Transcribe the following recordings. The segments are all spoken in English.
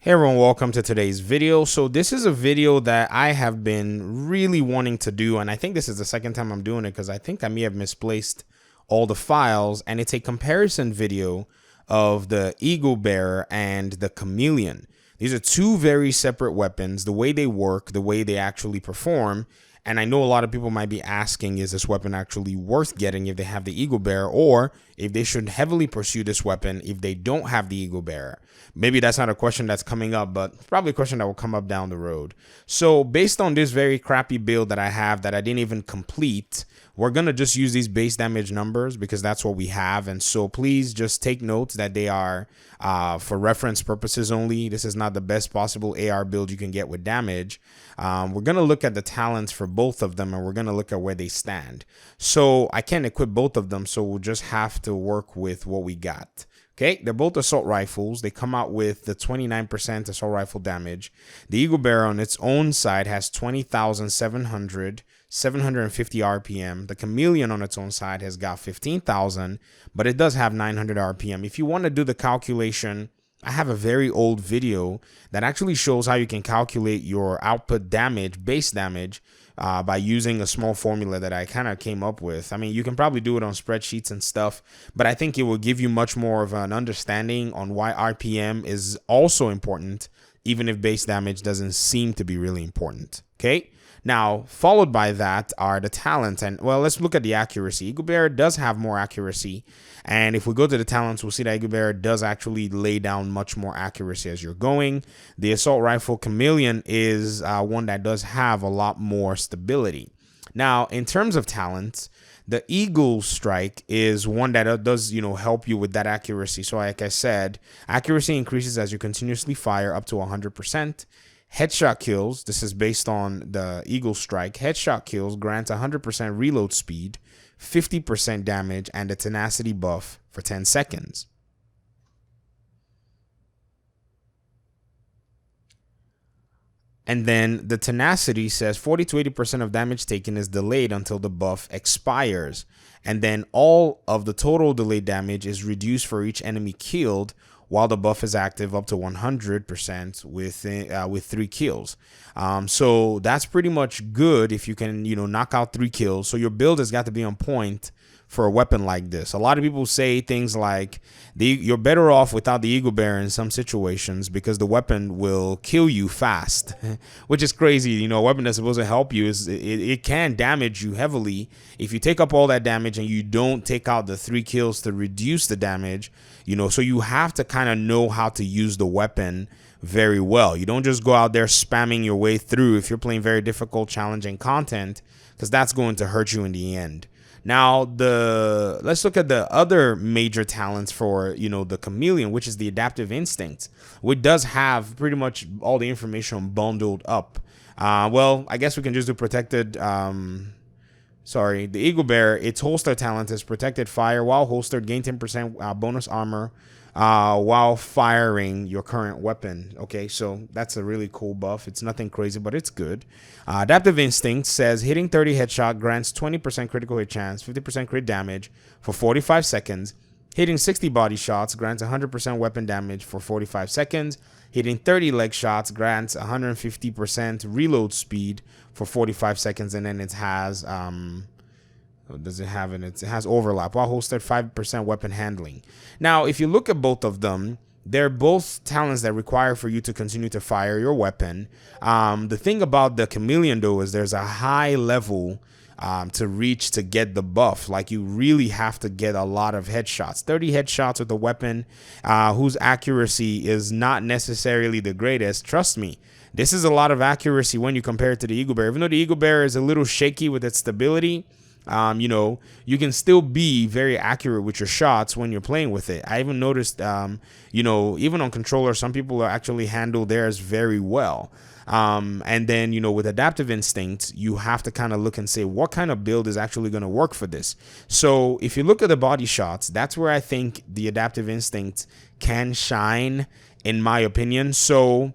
Hey everyone, welcome to today's video. So this is a video that I have been really wanting to do, and I think this is the second time I'm doing it because I think I may have misplaced all the files, and it's a comparison video of the Eagle Bearer and the Chameleon. These are two very separate weapons, the way they work, the way they actually perform. And I know a lot of people might be asking, is this weapon actually worth getting if they have the Eagle Bearer, or if they should heavily pursue this weapon if they don't have the Eagle Bearer? Maybe that's not a question that's coming up, but it's probably a question that will come up down the road. So based on this very crappy build that I have that I didn't even complete, we're going to just use these base damage numbers because that's what we have. And so please just take notes that they are for reference purposes only. This is not the best possible AR build you can get with damage. We're going to look at the talents for both of them, and we're going to look at where they stand. So I can't equip both of them, so we'll just have to work with what we got. Okay, they're both assault rifles. They come out with the 29% assault rifle damage. The Eagle Bearer on its own side has 750 RPM. The Chameleon on its own side has got 15,000, but it does have 900 RPM. If you want to do the calculation, I have a very old video that actually shows how you can calculate your output damage, base damage, by using a small formula that I kind of came up with. I mean, you can probably do it on spreadsheets and stuff, but I think it will give you much more of an understanding on why RPM is also important, even if base damage doesn't seem to be really important. Okay. Now, followed by that are the talents. And, well, let's look at the accuracy. Eagle Bearer does have more accuracy. And if we go to the talents, we'll see that Eagle Bearer does actually lay down much more accuracy as you're going. The Assault Rifle Chameleon is one that does have a lot more stability. Now, in terms of talents, the Eagle Strike is one that does, help you with that accuracy. So like I said, accuracy increases as you continuously fire up to 100%. Headshot kills, this is based on the Eagle Strike. Headshot kills grants 100% reload speed, 50% damage, and a tenacity buff for 10 seconds. And then the tenacity says 40 to 80% of damage taken is delayed until the buff expires. And then all of the total delayed damage is reduced for each enemy killed while the buff is active up to 100% with 3 kills. So that's pretty much good if you can, knock out 3 kills. So your build has got to be on point for a weapon like this. A lot of people say things like you're better off without the Eagle Bearer in some situations because the weapon will kill you fast, which is crazy. A weapon that's supposed to help you it can damage you heavily. If you take up all that damage and you don't take out the 3 kills to reduce the damage, so you have to kind of know how to use the weapon very well. You don't just go out there spamming your way through if you're playing very difficult, challenging content, because that's going to hurt you in the end. Now, let's look at the other major talents for, the Chameleon, which is the adaptive instinct, which does have pretty much all the information bundled up. Well, I guess we can just do protected. The Eagle Bearer, its holster talent is protected fire. While holstered, gain 10% bonus armor while firing your current weapon. Okay, so that's a really cool buff. It's nothing crazy, but it's good. Adaptive Instinct says hitting 30 headshot grants 20% critical hit chance, 50% crit damage for 45 seconds. Hitting 60 body shots grants 100% weapon damage for 45 seconds. Hitting 30 leg shots grants 150% reload speed for 45 seconds. And then it has it has overlap while holstered 5% weapon handling. Now, if you look at both of them, they're both talents that require for you to continue to fire your weapon. The thing about the Chameleon, though, is there's a high level to reach to get the buff. Like, you really have to get a lot of headshots. 30 headshots with a weapon whose accuracy is not necessarily the greatest. Trust me, this is a lot of accuracy when you compare it to the Eagle Bearer. Even though the Eagle Bearer is a little shaky with its stability, you can still be very accurate with your shots when you're playing with it. I even noticed, even on controller, some people actually handle theirs very well. And then, with adaptive instinct, you have to kind of look and say, what kind of build is actually going to work for this? So if you look at the body shots, that's where I think the adaptive instinct can shine, in my opinion. So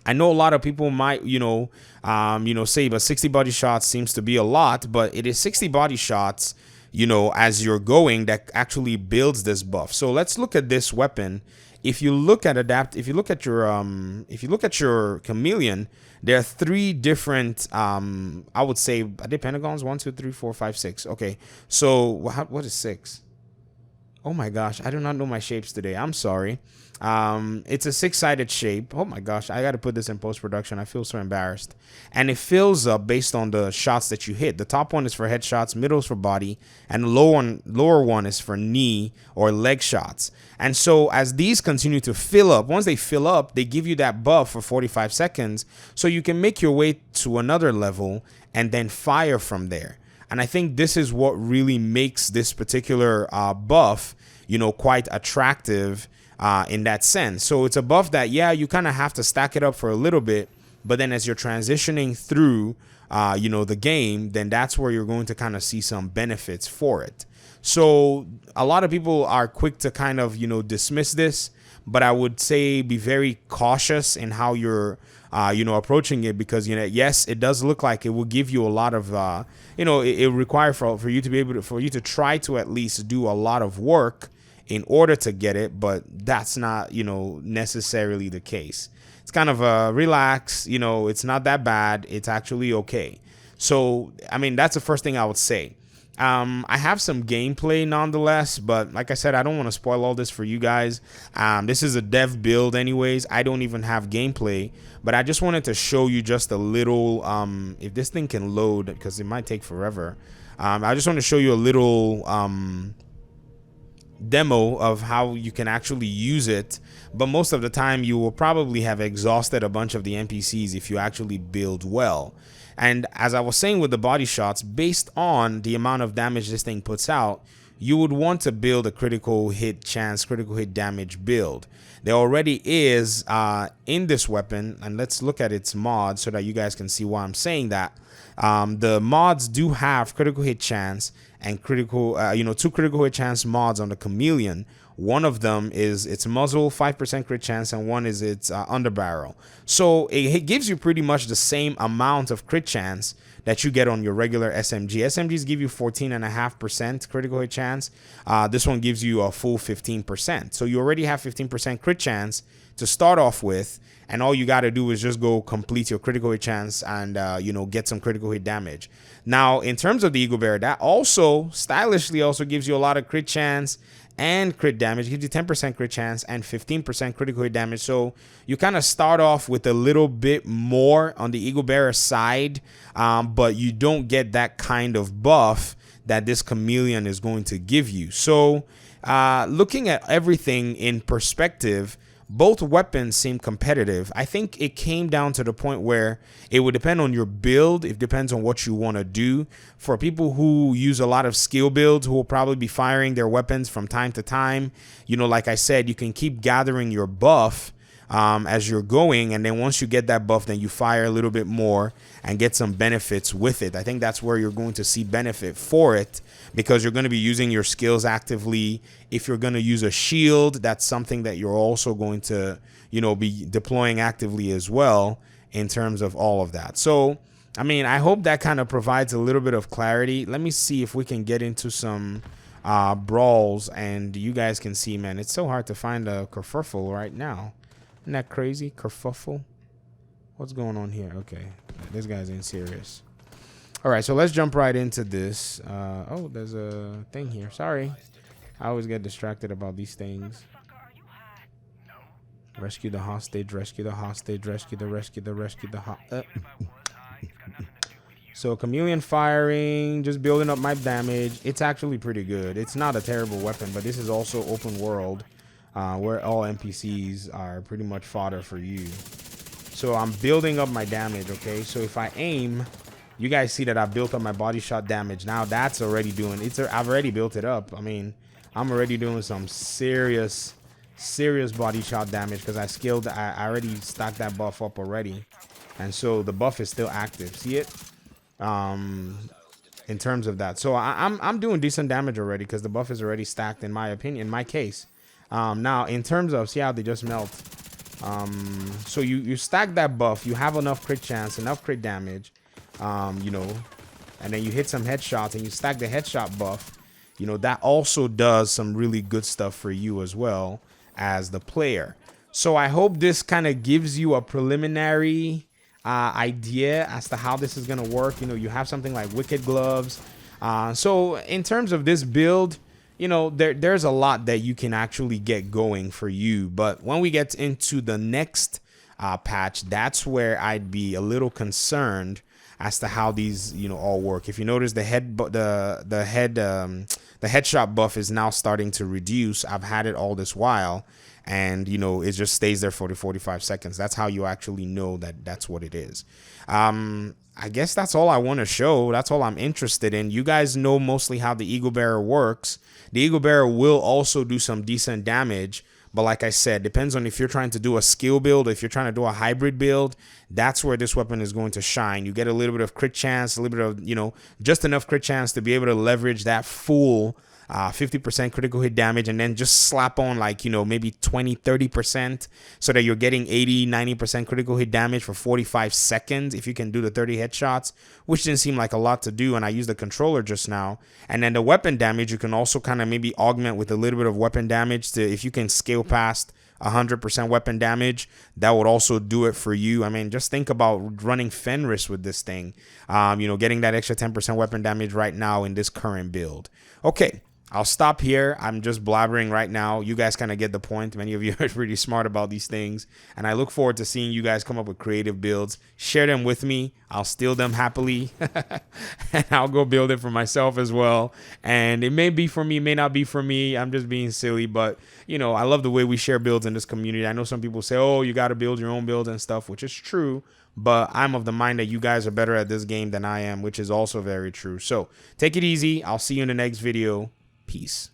I know a lot of people might, say, but 60 body shots seems to be a lot, but it is 60 body shots, as you're going that actually builds this buff. So let's look at this weapon if you look at if you look at your Chameleon, there are 3 different I would say, are they pentagons? 1, 2, 3, 4, 5, 6. Okay, so what is 6? Oh my gosh, I do not know my shapes today. I'm sorry. It's a 6-sided shape. Oh my gosh, I got to put this in post-production. I feel so embarrassed. And it fills up based on the shots that you hit. The top one is for headshots, middle is for body, and the lower one is for knee or leg shots. And so as these continue to fill up, once they fill up, they give you that buff for 45 seconds so you can make your way to another level and then fire from there. And I think this is what really makes this particular buff, quite attractive in that sense. So it's a buff that, yeah, you kind of have to stack it up for a little bit. But then as you're transitioning through, the game, then that's where you're going to kind of see some benefits for it. So a lot of people are quick to kind of, dismiss this. But I would say be very cautious in how you're approaching it, because yes, it does look like it will give you a lot of it requires for you to be able to, for you to try to at least do a lot of work in order to get it, but that's not necessarily the case. It's kind of relax, it's not that bad, it's actually okay. So I mean, that's the first thing I would say. I have some gameplay nonetheless, but like I said, I don't want to spoil all this for you guys. This is a dev build anyways. I don't even have gameplay, but I just wanted to show you just a little, if this thing can load, because it might take forever. I just want to show you a little demo of how you can actually use it, but most of the time you will probably have exhausted a bunch of the NPCs if you actually build well. And as I was saying with the body shots, based on the amount of damage this thing puts out, you would want to build a critical hit chance, critical hit damage build. There already is in this weapon, and let's look at its mods so that you guys can see why I'm saying that. The mods do have critical hit chance and critical, 2 critical hit chance mods on the Chameleon. One of them is its muzzle, 5% crit chance, and one is its underbarrel. So it gives you pretty much the same amount of crit chance that you get on your regular SMG. SMGs give you 14.5% critical hit chance. This one gives you a full 15%. So you already have 15% crit chance to start off with, and all you got to do is just go complete your critical hit chance and get some critical hit damage. Now, in terms of the Eagle Bearer, that also stylishly also gives you a lot of crit chance and crit damage. It gives you 10% crit chance and 15% critical hit damage. So you kind of start off with a little bit more on the Eagle Bearer side, but you don't get that kind of buff that this Chameleon is going to give you. So looking at everything in perspective, both weapons seem competitive. I think it came down to the point where it would depend on your build. It depends on what you want to do. For people who use a lot of skill builds, who will probably be firing their weapons from time to time, like I said, you can keep gathering your buff as you're going, and then once you get that buff, then you fire a little bit more and get some benefits with it. I think that's where you're going to see benefit for it, because you're going to be using your skills actively. If you're going to use a shield, that's something that you're also going to be deploying actively as well in terms of all of that. So I mean, I hope that kind of provides a little bit of clarity. Let me see if we can get into some brawls, and you guys can see, man, it's so hard to find a kerfuffle right now. Isn't that crazy? Kerfuffle? What's going on here? Okay, this guy's ain't serious. All right, so let's jump right into this. Oh, there's a thing here. Sorry. I always get distracted about these things. Rescue the hostage, rescue the hostage, rescue the hostage. So Chameleon firing, just building up my damage. It's actually pretty good. It's not a terrible weapon, but this is also open world, where all NPCs are pretty much fodder for you. So I'm building up my damage, okay? So if I aim, you guys see that I built up my body shot damage. Now that's already doing, I've already built it up. I mean, I'm already doing some serious body shot damage because I already stacked that buff up already. And so the buff is still active. See it? In terms of that. So I'm doing decent damage already because the buff is already stacked, in my opinion, in my case. Now, in terms of, see how they just melt. So you stack that buff, you have enough crit chance, enough crit damage, and then you hit some headshots and you stack the headshot buff. That also does some really good stuff for you as well. as the player. So I hope this kind of gives you a preliminary idea as to how this is going to work. You know, you have something like Wicked Gloves. So in terms of this build, you know, there's a lot that you can actually get going for you. But when we get into the next patch, that's where I'd be a little concerned as to how these, you know, all work. If you notice, the headshot buff is now starting to reduce. I've had it all this while, and you know, it just stays there for the 45 seconds. That's how you actually know that that's what it is. I guess that's all I want to show. That's all I'm interested in. You guys know mostly how the Eagle Bearer works. The Eagle Bearer will also do some decent damage, but like I said, depends on if you're trying to do a skill build, or if you're trying to do a hybrid build. That's where this weapon is going to shine. You get a little bit of crit chance, a little bit of, you know, just enough crit chance to be able to leverage that full 50% critical hit damage, and then just slap on like, you know, maybe 20-30%, so that you're getting 80-90% critical hit damage for 45 seconds if you can do the 30 headshots, which didn't seem like a lot to do, and I used the controller just now. And then the weapon damage, you can also kind of maybe augment with a little bit of weapon damage to, if you can scale past 100% weapon damage, that would also do it for you. I mean, just think about running Fenris with this thing, you know, getting that extra 10% weapon damage right now in this current build. Okay, I'll stop here. I'm just blabbering right now. You guys kind of get the point. Many of you are pretty smart about these things, and I look forward to seeing you guys come up with creative builds. Share them with me. I'll steal them happily, and I'll go build it for myself as well. And it may be for me, may not be for me. I'm just being silly, but you know, I love the way we share builds in this community. I know some people say, oh, you got to build your own builds and stuff, which is true, but I'm of the mind that you guys are better at this game than I am, which is also very true. So take it easy. I'll see you in the next video. Peace.